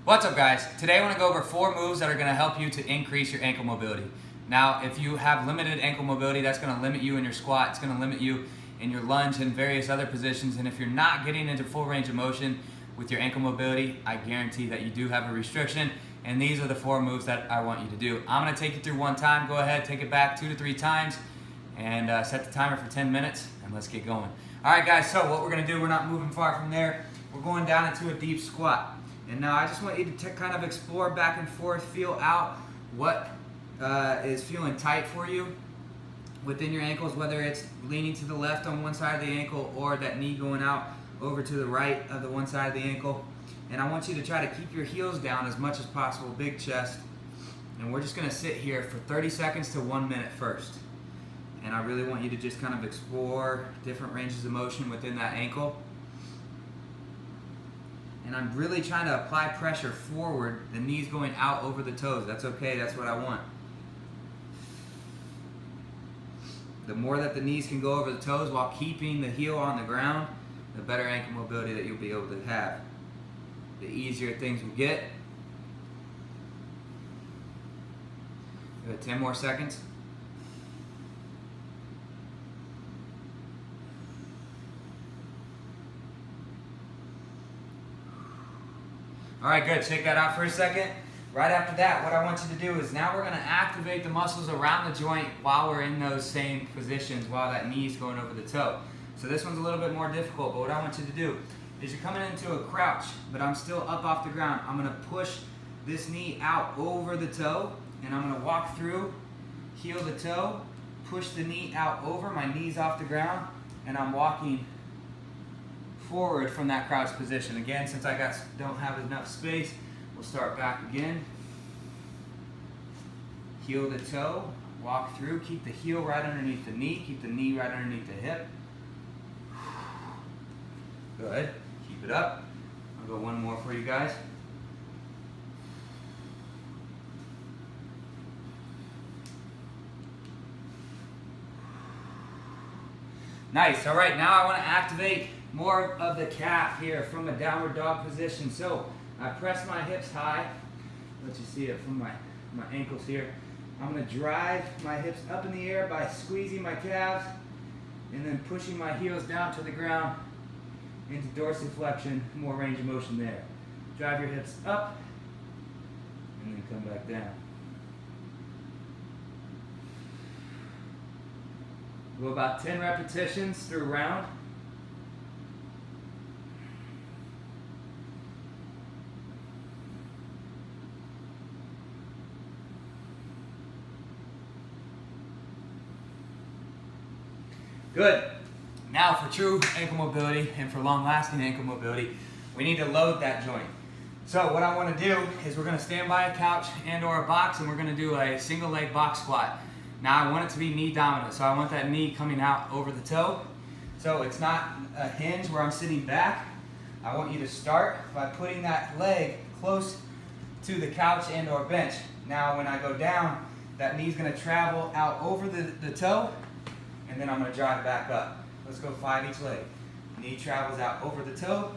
What's up, guys? Today I want to go over 4 moves that are going to help you to increase your ankle mobility. Now, if you have limited ankle mobility, that's going to limit you in your squat, it's going to limit you in your lunge and various other positions, and if you're not getting into full range of motion with your ankle mobility, I guarantee that you do have a restriction, and these are the 4 moves that I want you to do. I'm going to take you through one time. Go ahead, take it back 2 to 3 times, and set the timer for 10 minutes, and let's get going. All right, guys, so what we're going to do, we're not moving far from there. We're going down into a deep squat. And now I just want you to kind of explore back and forth, feel out what is feeling tight for you within your ankles, whether it's leaning to the left on one side of the ankle or that knee going out over to the right of the one side of the ankle. And I want you to try to keep your heels down as much as possible, big chest. And we're just gonna sit here for 30 seconds to 1 minute first. And I really want you to just kind of explore different ranges of motion within that ankle. And I'm really trying to apply pressure forward, the knees going out over the toes. That's okay, that's what I want. The more that the knees can go over the toes while keeping the heel on the ground, the better ankle mobility that you'll be able to have. The easier things will get. Good, 10 more seconds. All right, good. Shake that out for a second. Right after that, what I want you to do is now we're going to activate the muscles around the joint while we're in those same positions, while that knee's going over the toe. So this one's a little bit more difficult, but what I want you to do is you're coming into a crouch, but I'm still up off the ground. I'm going to push this knee out over the toe, and I'm going to walk through, heel the toe, push the knee out over, my knee's off the ground, and I'm walking forward from that crouch position. Again, since I don't have enough space, we'll start back again. Heel the toe, walk through, keep the heel right underneath the knee, keep the knee right underneath the hip. Good, keep it up. I'll go one more for you guys. Nice, all right, now I want to activate more of the calf here from a downward dog position. So I press my hips high. Let you see it from my ankles here. I'm going to drive my hips up in the air by squeezing my calves and then pushing my heels down to the ground into dorsiflexion, more range of motion there. Drive your hips up and then come back down. Go about 10 repetitions through a round. Good. Now for true ankle mobility and for long-lasting ankle mobility, we need to load that joint. So what I want to do is we're going to stand by a couch and or a box, and we're going to do a single leg box squat. Now I want it to be knee dominant, so I want that knee coming out over the toe. So it's not a hinge where I'm sitting back. I want you to start by putting that leg close to the couch and or bench. Now when I go down, that knee's going to travel out over the toe, and then I'm going to drive back up. Let's go 5 each leg. Knee travels out over the toe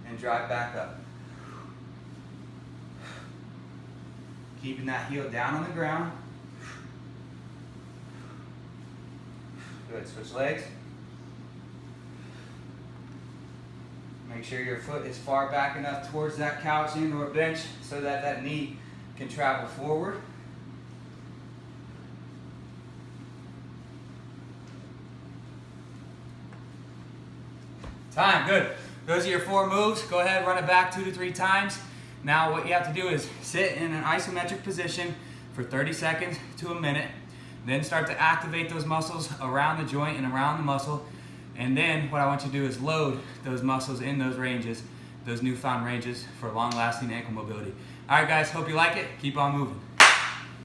and drive back up. Keeping that heel down on the ground. Good, switch legs. Make sure your foot is far back enough towards that couch and or bench so that that knee can travel forward. Time, good. Those are your 4 moves. Go ahead, run it back 2 to 3 times. Now what you have to do is sit in an isometric position for 30 seconds to a minute. Then start to activate those muscles around the joint and around the muscle. And then what I want you to do is load those muscles in those ranges, those newfound ranges for long-lasting ankle mobility. All right, guys, hope you like it. Keep on moving.